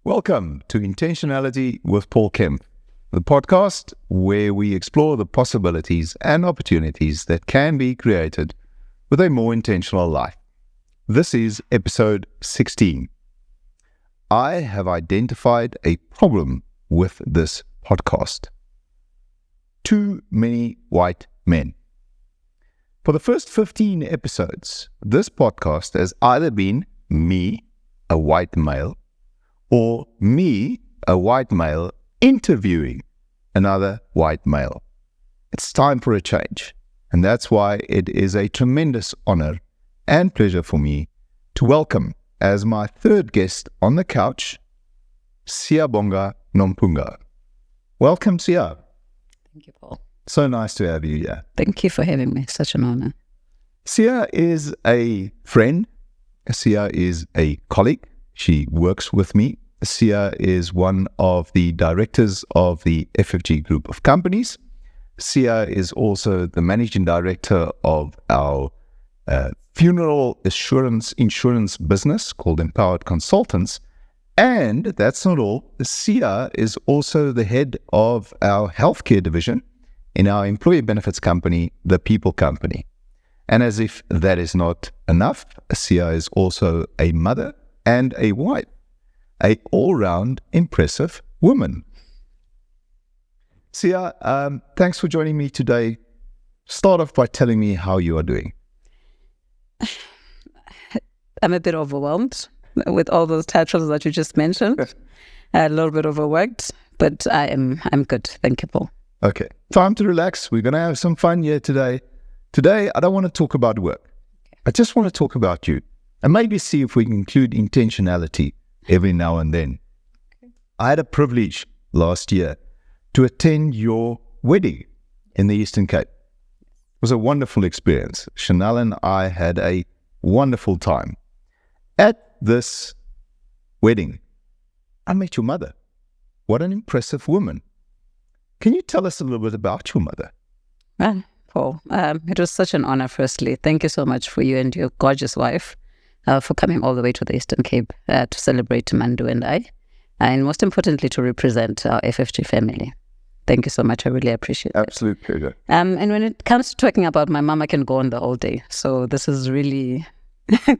Welcome to Intentionality with Paul Kemp, the podcast where we explore the possibilities and opportunities that can be created with a more intentional life. This is episode 16. I have identified a problem with this podcast. Too many white men. For the first 15 episodes, this podcast has either been me, a white male, or me, a white male, interviewing another white male. It's time for a change, and that's why it is a tremendous honor and pleasure for me to welcome as my third guest on the couch, Siyabonga Nompunga. Welcome, Siya. Thank you, Paul. So nice to have you here. Thank you for having me. Such an honor. Siya is a friend. Siya is a colleague. She works with me. Siya is one of the directors of the FFG group of companies. Siya is also the managing director of our funeral insurance business called Empowered Consultants. And that's not all. Siya is also the head of our healthcare division in our employee benefits company, The People Company. And as if that is not enough, Siya is also a mother and a wife, a all-round impressive woman. Siya, thanks for joining me today. Start off by telling me how you are doing. I'm a bit overwhelmed with all those titles that you just mentioned. A little bit overworked, but I'm good. Thank you, Paul. Okay, time to relax. We're going to have some fun here today. Today, I don't want to talk about work. I just want to talk about you and maybe see if we can include intentionality every now and then. Okay. I had a privilege last year to attend your wedding in the Eastern Cape. It was a wonderful experience. Chanel and I had a wonderful time. At this wedding, I met your mother. What an impressive woman. Can you tell us a little bit about your mother? Well, Paul, it was such an honor, firstly. Thank you so much for you and your gorgeous wife for coming all the way to the Eastern Cape to celebrate Mandu and I, and most importantly, to represent our FFG family. Thank you so much. I really appreciate it. Absolute pleasure. And when it comes to talking about my mom, I can go on the whole day. So this is really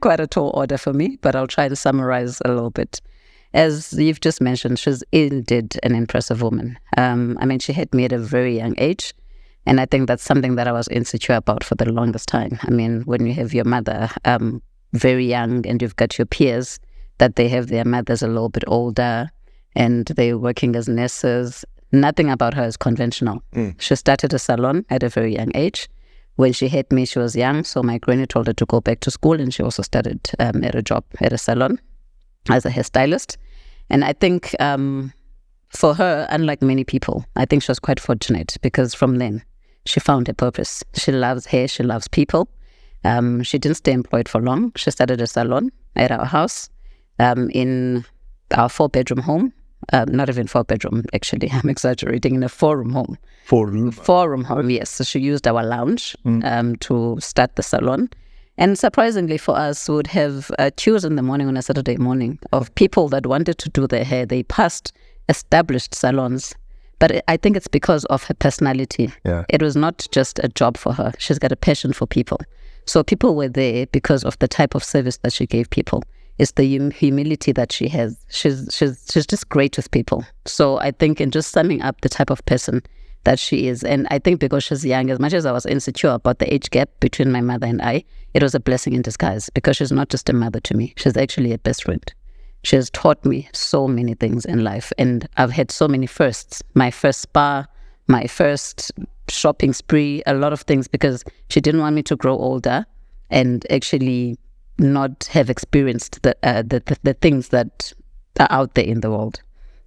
quite a tall order for me, but I'll try to summarize a little bit. As you've just mentioned, she's indeed an impressive woman. She had me at a very young age, and I think that's something that I was insecure about for the longest time. When you have your mother very young and you've got your peers that they have their mothers a little bit older and they're working as nurses, nothing about her is conventional. She started a salon at a very young age. When she had me, she was young, so my granny told her to go back to school, and she also started at a job at a salon as a hairstylist. And I think for her, unlike many people, I think she was quite fortunate because from then she found her purpose. She loves hair, she loves people. She didn't stay employed for long. She started a salon at our house in our 4-bedroom home. Not even 4-bedroom, actually. I'm exaggerating. In a 4-room home. 4-room home, yes. So she used our lounge to start the salon. And surprisingly for us, we would have queues in the morning on a Saturday morning of people that wanted to do their hair. They passed established salons. But I think it's because of her personality. Yeah. It was not just a job for her. She's got a passion for people. So people were there because of the type of service that she gave people. It's the humility that she has. She's just great with people. So I think in just summing up the type of person that she is, and I think because she's young, as much as I was insecure about the age gap between my mother and I, it was a blessing in disguise because she's not just a mother to me. She's actually a best friend. She has taught me so many things in life, and I've had so many firsts. My first spa, my first shopping spree, a lot of things, because she didn't want me to grow older and actually not have experienced the things that are out there in the world.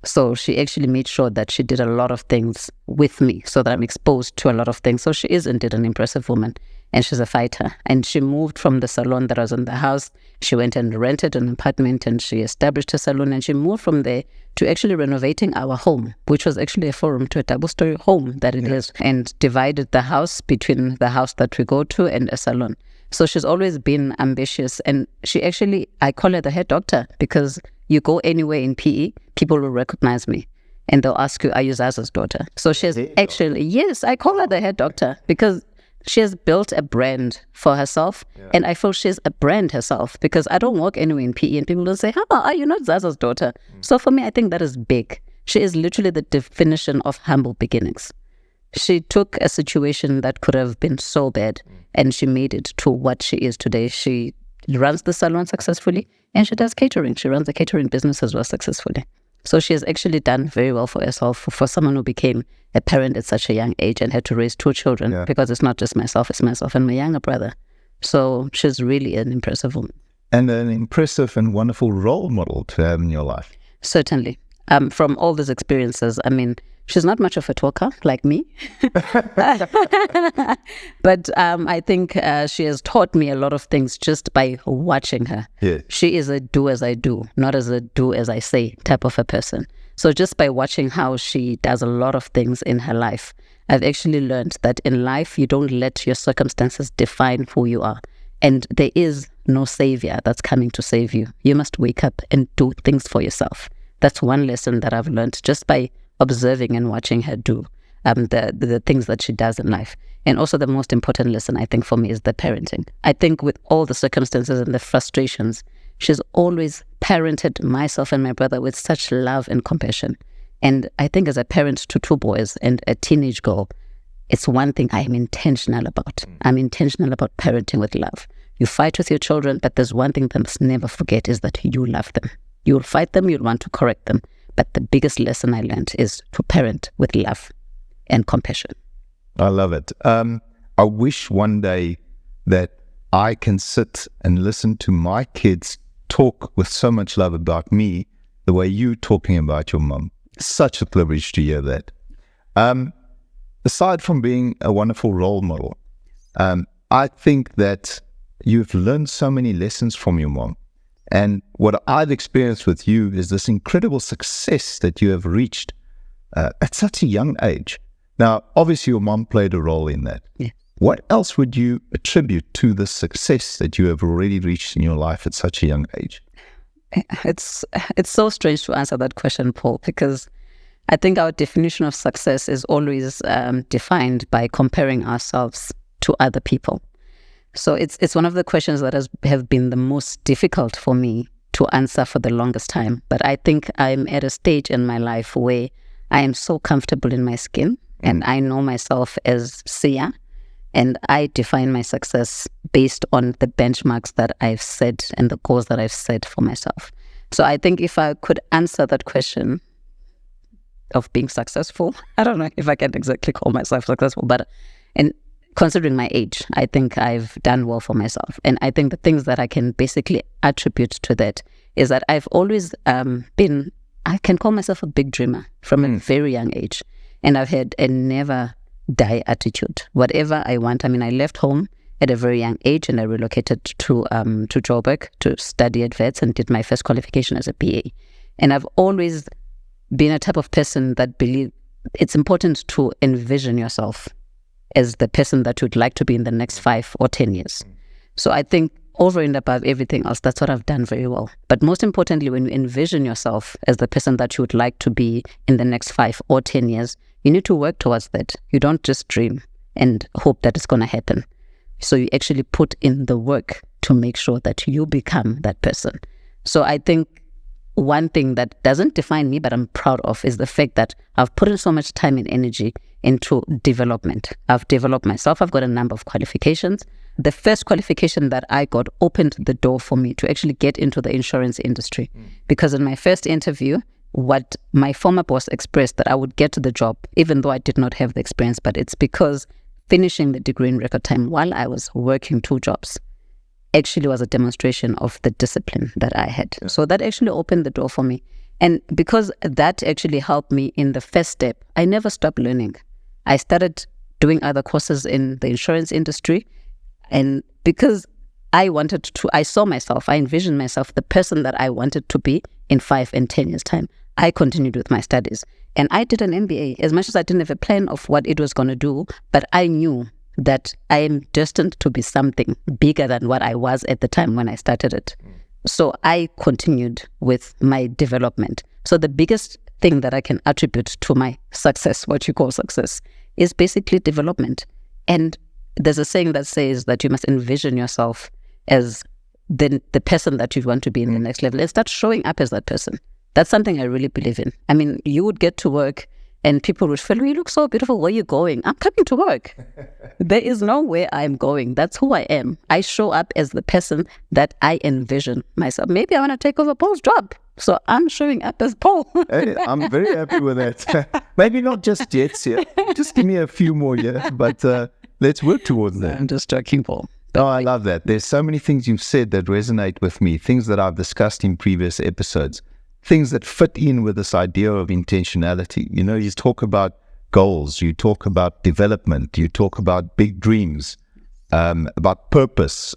So she actually made sure that she did a lot of things with me so that I'm exposed to a lot of things. So she is indeed an impressive woman. and she's a fighter. And she moved from the salon that was in the house. She went and rented an apartment and she established a salon, and she moved from there to actually renovating our home, which was actually a 4-room to a double-story home that it is, and divided the house between the house that we go to and a salon. So she's always been ambitious, and she actually, I call her the hair doctor, because you go anywhere in PE, people will recognize me. And they'll ask you, are you Zaza's daughter? So she's actually, yes, I call her the hair doctor because she has built a brand for herself. Yeah. And I feel she's a brand herself, because I don't walk anywhere in PE and people will say, are you not Zaza's daughter? So for me, I think that is big. She is literally the definition of humble beginnings. She took a situation that could have been so bad and she made it to what she is today. She runs the salon successfully and she does catering. She runs the catering business as well successfully. So she has actually done very well for herself, for someone who became a parent at such a young age and had to raise 2 children, because it's not just myself, it's myself and my younger brother. So she's really an impressive woman. And an impressive and wonderful role model to have in your life. Certainly. From all these experiences, I mean, she's not much of a talker like me. But I think she has taught me a lot of things just by watching her. Yeah. She is a do as I do, not as a do as I say type of a person. So just by watching how she does a lot of things in her life, I've actually learned that in life, you don't let your circumstances define who you are. And there is no savior that's coming to save you. You must wake up and do things for yourself. That's one lesson that I've learned just by observing and watching her do the things that she does in life. And also the most important lesson, I think, for me is the parenting. I think with all the circumstances and the frustrations, she's always parented myself and my brother with such love and compassion. And I think as a parent to 2 boys and a teenage girl, it's one thing I am intentional about. I'm intentional about parenting with love. You fight with your children, but there's one thing they must never forget is that you love them. You'll fight them, you'll want to correct them. But the biggest lesson I learned is to parent with love and compassion. I love it. I wish one day that I can sit and listen to my kids talk with so much love about me, the way you talking about your mum. Such a privilege to hear that. Aside from being a wonderful role model, I think that you've learned so many lessons from your mom. And what I've experienced with you is this incredible success that you have reached at such a young age. Now, obviously, your mom played a role in that. Yeah. What else would you attribute to the success that you have already reached in your life at such a young age? It's so strange to answer that question, Paul, because I think our definition of success is always defined by comparing ourselves to other people. So it's one of the questions that have been the most difficult for me to answer for the longest time. But I think I'm at a stage in my life where I am so comfortable in my skin and I know myself as Siya, and I define my success based on the benchmarks that I've set and the goals that I've set for myself. So I think if I could answer that question of being successful, I don't know if I can exactly call myself successful, but considering my age, I think I've done well for myself. And I think the things that I can basically attribute to that is that I've always I can call myself a big dreamer from a very young age. And I've had a never die attitude. Whatever I want. I mean, I left home at a very young age and I relocated to Joburg to study at Vets and did my first qualification as a BA. And I've always been a type of person that believe it's important to envision yourself as the person that you'd like to be in the next 5 or 10 years. So I think over and above everything else, that's what I've done very well. But most importantly, when you envision yourself as the person that you would like to be in the next 5 or 10 years, you need to work towards that. You don't just dream and hope that it's going to happen. So you actually put in the work to make sure that you become that person. So I think one thing that doesn't define me, but I'm proud of, is the fact that I've put in so much time and energy into development. I've developed myself. I've got a number of qualifications. The first qualification that I got opened the door for me to actually get into the insurance industry. Because in my first interview, what my former boss expressed that I would get to the job, even though I did not have the experience, but it's because finishing the degree in record time while I was working 2 jobs actually was a demonstration of the discipline that I had. Yeah. So that actually opened the door for me. And because that actually helped me in the first step, I never stopped learning. I started doing other courses in the insurance industry. And because I envisioned myself the person that I wanted to be in 5 and 10 years' time. I continued with my studies. And I did an MBA, as much as I didn't have a plan of what it was going to do, but I knew that I am destined to be something bigger than what I was at the time when I started it. So I continued with my development. So the biggest thing that I can attribute to my success, what you call success, is basically development. And there's a saying that says that you must envision yourself as the person that you want to be in the next level and start showing up as that person. That's something I really believe in. I mean, you would get to work and people would feel, you look so beautiful. Where are you going? I'm coming to work. There is nowhere I'm going. That's who I am. I show up as the person that I envision myself. Maybe I want to take over Paul's job. So I'm showing up as Paul. Hey, I'm very happy with that. Maybe not just yet, Sia. Just give me a few more years, but let's work towards that. I'm just joking, Paul. Oh, I love that. There's so many things you've said that resonate with me, things that I've discussed in previous episodes, things that fit in with this idea of intentionality. You know, you talk about goals, you talk about development, you talk about big dreams, about purpose,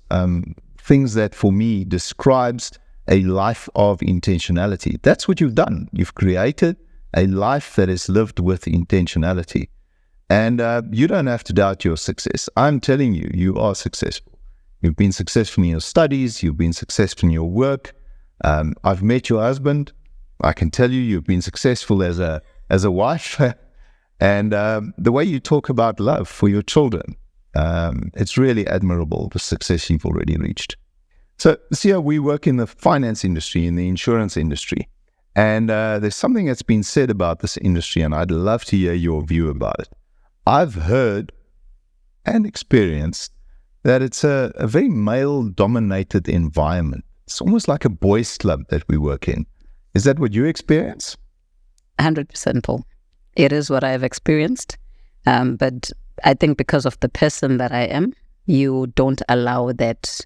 things that for me describes a life of intentionality. That's what you've done. You've created a life that is lived with intentionality. And you don't have to doubt your success. I'm telling you, you are successful. You've been successful in your studies. You've been successful in your work. I've met your husband. I can tell you, you've been successful as a wife. And the way you talk about love for your children, it's really admirable, the success you've already reached. So, Sia, we work in the finance industry, in the insurance industry. And there's something that's been said about this industry, and I'd love to hear your view about it. I've heard and experienced that it's a very male-dominated environment. It's almost like a boys' club that we work in. Is that what you experience? 100%, Paul. It is what I've experienced. But I think because of the person that I am, you don't allow that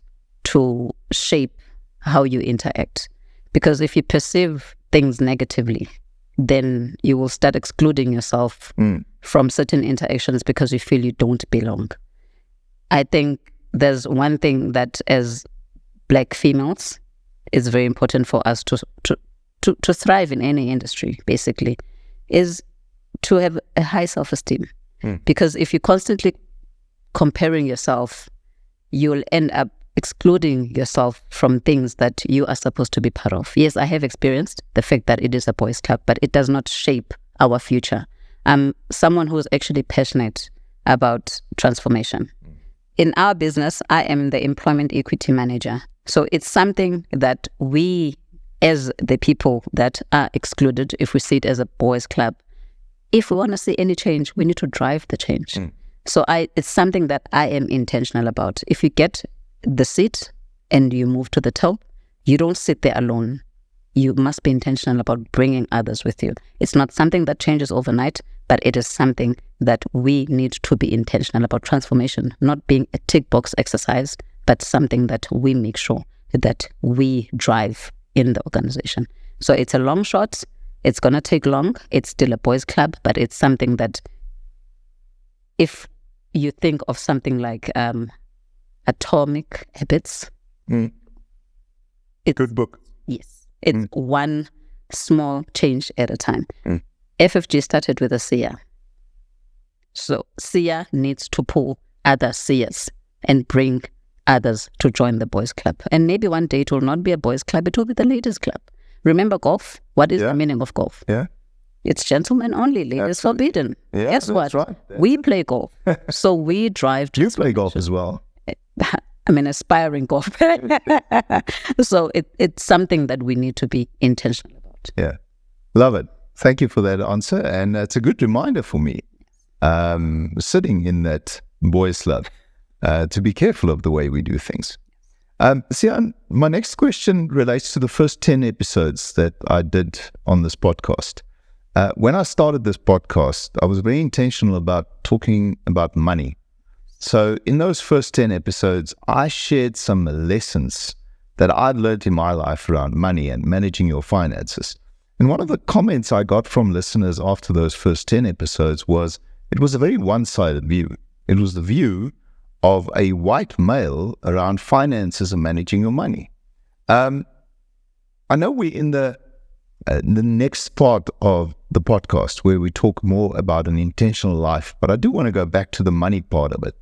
to shape how you interact. Because if you perceive things negatively, then you will start excluding yourself from certain interactions because you feel you don't belong. I think there's one thing that as Black females is very important for us to thrive in any industry, basically, is to have a high self-esteem. Because if you're constantly comparing yourself, you'll end up excluding yourself from things that you are supposed to be part of. Yes, I have experienced the fact that it is a boys' club, but it does not shape our future. I'm someone who's actually passionate about transformation. In our business, I am the employment equity manager. So it's something that we, as the people that are excluded, if we see it as a boys' club, if we want to see any change, we need to drive the change. So it's something that I am intentional about. If you get the seat and you move to the top, you don't sit there alone. You must be intentional about bringing others with you. It's not something that changes overnight, but it is something that we need to be intentional about. Transformation not being a tick box exercise, but something that we make sure that we drive in the organization. So it's a long shot. It's going to take long. It's still a boys' club, but it's something that if you think of something like Atomic Habits. It's good book. Yes. It's one small change at a time. FFG started with a Sia. So Sia needs to pull other Sias and bring others to join the boys' club. And maybe one day it will not be a boys' club, it will be the ladies' club. Remember golf? What is the meaning of golf? It's gentlemen only, ladies forbidden. Guess what? Right. We play golf. So we drive. You play golf as well. I'm an aspiring golfer. So it's something that we need to be intentional about. Yeah. Love it. Thank you for that answer. And it's a good reminder for me, sitting in that boys' club, to be careful of the way we do things. Sian, my next question relates to the first 10 episodes that I did on this podcast. When I started this podcast, I was very intentional about talking about money. So in those first 10 episodes, I shared some lessons that I'd learned in my life around money and managing your finances. And one of the comments I got from listeners after those first 10 episodes was, it was a very one-sided view. It was the view of a white male around finances and managing your money. I know we're in the next part of the podcast where we talk more about an intentional life, but I do want to go back to the money part of it.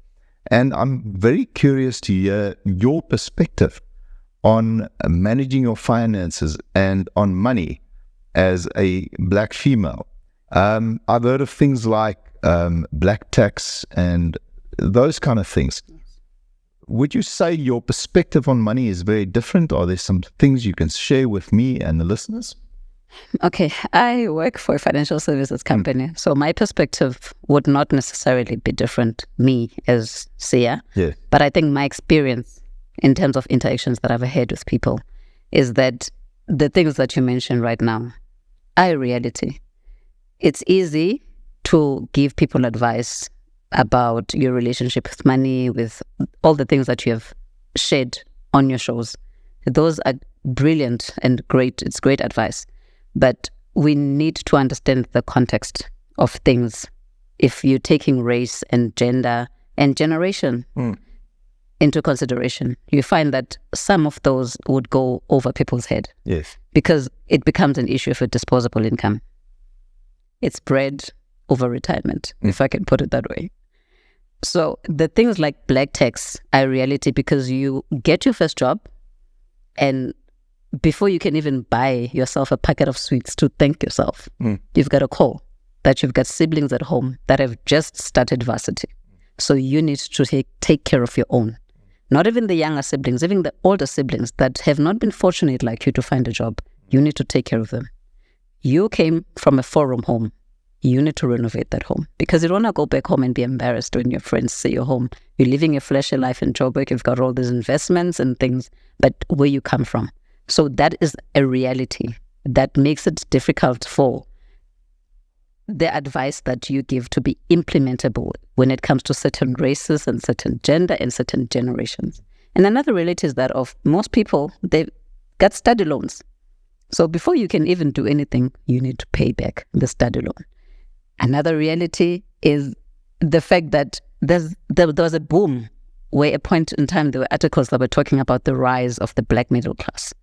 And I'm very curious to hear your perspective on managing your finances and on money as a black female. I've heard of things like black tax and those kind of things. Would you say your perspective on money is very different? Are there some things you can share with me and the listeners? Okay, I work for a financial services company, so my perspective would not necessarily be different, me as Siya. Yeah. But I think my experience in terms of interactions that I've had with people is that the things that you mentioned right now are a reality. It's easy to give people advice about your relationship with money, with all the things that you have shared on your shows. Those are brilliant and great. It's great advice. But we need to understand the context of things. If you're taking race and gender and generation into consideration, you find that some of those would go over people's head. Yes. Because it becomes an issue of a disposable income. It's bread over retirement, if I can put it that way. So the things like black tax are a reality because you get your first job and before you can even buy yourself a packet of sweets to thank yourself, you've got a call that you've got siblings at home that have just started varsity. So you need to take care of your own. Not even the younger siblings, even the older siblings that have not been fortunate like you to find a job. You need to take care of them. You came from a four-room home. You need to renovate that home because you don't want to go back home and be embarrassed when your friends see your home. You're living a flashy life in Joburg. You've got all these investments and things, but where you come from. So that is a reality that makes it difficult for the advice that you give to be implementable when it comes to certain races and certain gender and certain generations. And another reality is that of most people, they've got study loans. So before you can even do anything, you need to pay back the study loan. Another reality is the fact that there was a boom where a point in time there were articles that were talking about the rise of the black middle class.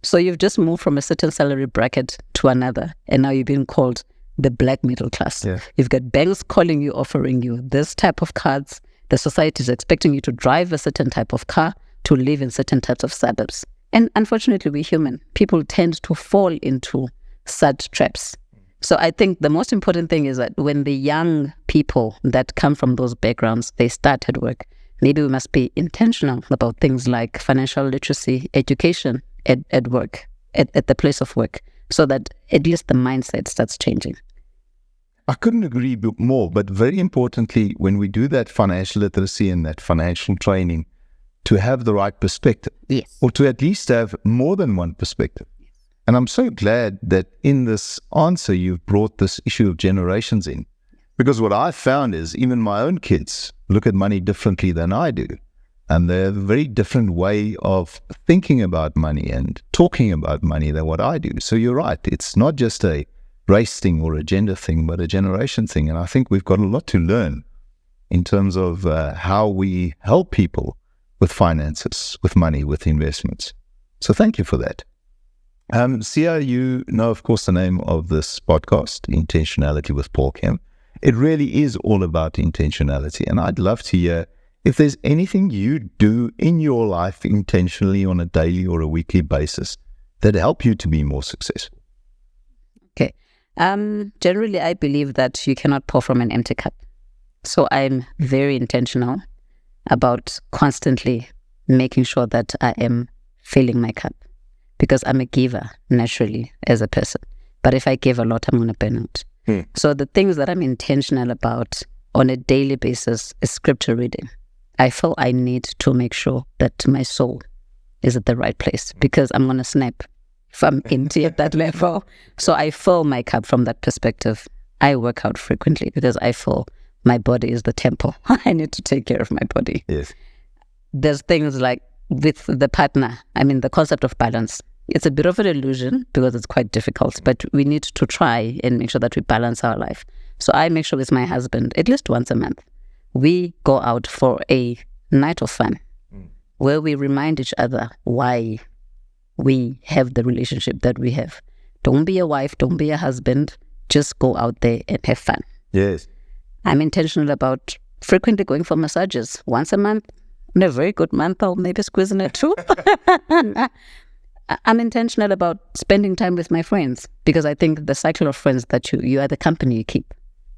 So you've just moved from a certain salary bracket to another, and now you're being called the black middle class. Yeah. You've got banks calling you, offering you this type of cards. The society is expecting you to drive a certain type of car, to live in certain types of suburbs. And unfortunately, we're human. People tend to fall into such traps. So I think the most important thing is that when the young people that come from those backgrounds, they start at work, maybe we must be intentional about things like financial literacy, education at work, at the place of work, so that at least the mindset starts changing. I couldn't agree more, but very importantly, when we do that financial literacy and that financial training, to have the right perspective, Yes. or to at least have more than one perspective. And I'm so glad that in this answer, you've brought this issue of generations in. Because what I found is even my own kids look at money differently than I do. And they have a very different way of thinking about money and talking about money than what I do. So you're right. It's not just a race thing or a gender thing, but a generation thing. And I think we've got a lot to learn in terms of how we help people with finances, with money, with investments. So thank you for that. Siya, you know, of course, the name of this podcast, Intentionality with Paul Kemp. It really is all about intentionality. And I'd love to hear if there's anything you do in your life intentionally on a daily or a weekly basis that help you to be more successful. Okay. Generally, I believe that you cannot pour from an empty cup. So I'm very intentional about constantly making sure that I am filling my cup. Because I'm a giver naturally as a person. But if I give a lot, I'm going to burn out. So the things that I'm intentional about on a daily basis is scripture reading. I feel I need to make sure that my soul is at the right place because I'm going to snap if I'm empty at that level. So I fill my cup from that perspective. I work out frequently because I feel my body is the temple. I need to take care of my body. Yes. There's things like with the partner, the concept of balance. It's a bit of an illusion because it's quite difficult, but we need to try and make sure that we balance our life. So I make sure with my husband, at least once a month, we go out for a night of fun, where we remind each other why we have the relationship that we have. Don't be a wife, don't be a husband, just go out there and have fun. Yes. I'm intentional about frequently going for massages once a month. In a very good month, I'll maybe squeezing it too. I'm intentional about spending time with my friends, because I think the cycle of friends that you are the company you keep.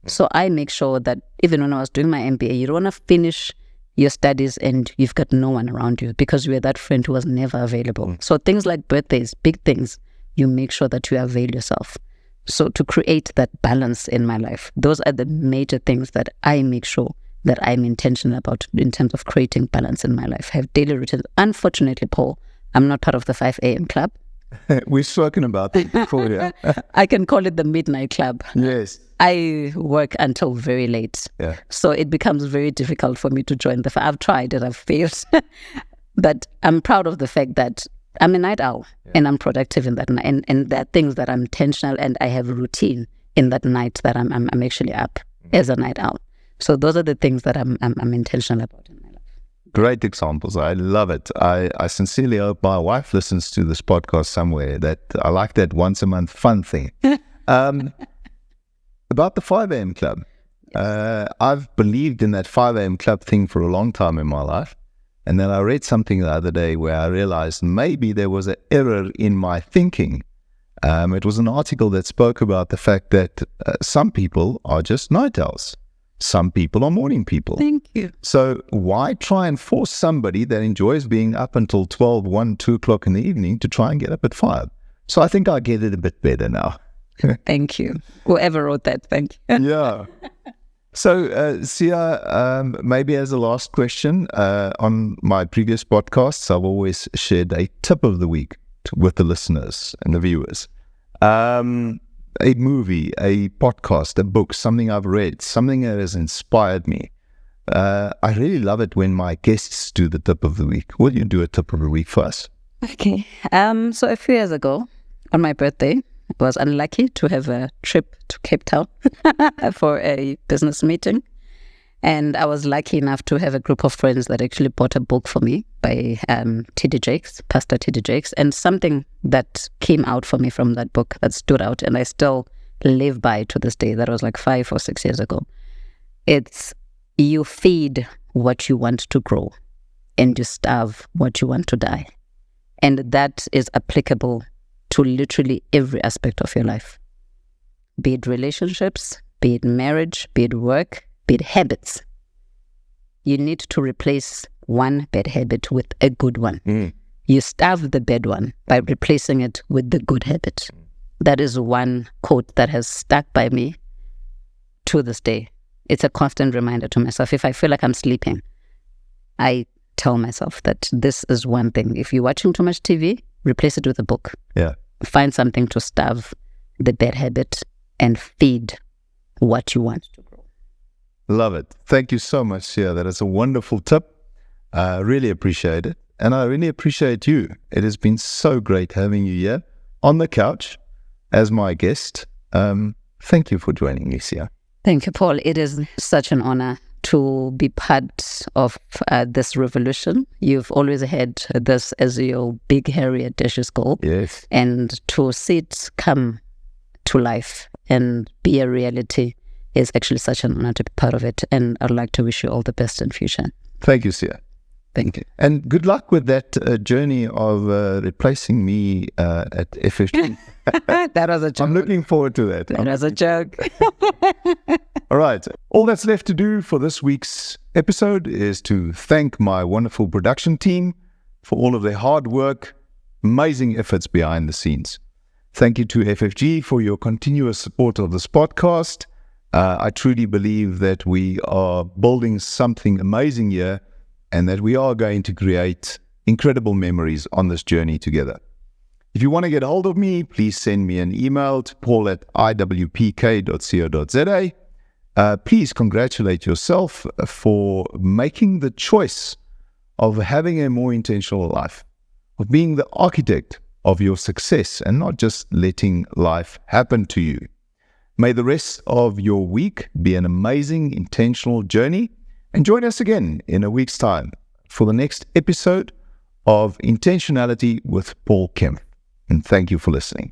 So I make sure that even when I was doing my MBA, you don't want to finish your studies and you've got no one around you, because you are that friend who was never available. So things like birthdays, big things, you make sure that you avail yourself. So to create that balance in my life, those are the major things that I make sure that I'm intentional about in terms of creating balance in my life. I have daily routines. Unfortunately, Paul, I'm not part of the 5 a.m. club. We've spoken about that before, yeah. I can call it the midnight club. Yes. I work until very late. Yeah. So it becomes very difficult for me to join I've tried it, I've failed. But I'm proud of the fact that I'm a night owl and I'm productive in that night. And there are things that I'm intentional, and I have a routine in that night that I'm actually up as a night owl. So those are the things that I'm intentional about in my life. Great examples. I love it. I sincerely hope my wife listens to this podcast somewhere. That I like that once a month fun thing. About the 5 a.m. club. I've believed in that 5 a.m. club thing for a long time in my life. And then I read something the other day where I realized maybe there was an error in my thinking. It was an article that spoke about the fact that some people are just night owls. Some people are morning people. Thank you. So why try and force somebody that enjoys being up until 12, 1, 2 o'clock in the evening to try and get up at 5? So I think I get it a bit better now. Thank you. Whoever wrote that, thank you. Yeah. So, Sia, maybe as a last question, on my previous podcasts, I've always shared a tip of the week with the listeners and the viewers. A movie, a podcast, a book, something I've read, something that has inspired me. I really love it when my guests do the tip of the week. Will you do a tip of the week for us? Okay. So a few years ago, on my birthday, I was unlucky to have a trip to Cape Town for a business meeting. And I was lucky enough to have a group of friends that actually bought a book for me by T.D. Jakes, Pastor T.D. Jakes. And something that came out for me from that book that stood out, and I still live by to this day, that was like 5 or 6 years ago. It's, you feed what you want to grow and you starve what you want to die. And that is applicable to literally every aspect of your life. Be it relationships, be it marriage, be it work, be it habits. You need to replace one bad habit with a good one. You starve the bad one by replacing it with the good habit. That is one quote that has stuck by me to this day. It's a constant reminder to myself. If I feel like I'm sleeping, I tell myself that this is one thing. If you're watching too much TV, replace it with a book. Yeah. Find something to starve the bad habit and feed what you want to grow. Love it. Thank you so much, Sia. That is a wonderful tip. I really appreciate it. And I really appreciate you. It has been so great having you here on the couch as my guest. Thank you for joining me, Sia. Thank you, Paul. It is such an honor to be part of this revolution. You've always had this as your big, hairy, audacious goal. Yes. And to see it come to life and be a reality is actually such an honor to be part of it. And I'd like to wish you all the best in future. Thank you, Sia. Thank you. And good luck with that journey of replacing me at FFG. That was a joke. I'm looking forward to that. That was a joke. All right. All that's left to do for this week's episode is to thank my wonderful production team for all of their hard work, amazing efforts behind the scenes. Thank you to FFG for your continuous support of this podcast. I truly believe that we are building something amazing here and that we are going to create incredible memories on this journey together. If you want to get hold of me, please send me an email to paul@iwpk.co.za. Please congratulate yourself for making the choice of having a more intentional life, of being the architect of your success and not just letting life happen to you. May the rest of your week be an amazing, intentional journey, and join us again in a week's time for the next episode of Intentionality with Paul Kemp. And thank you for listening.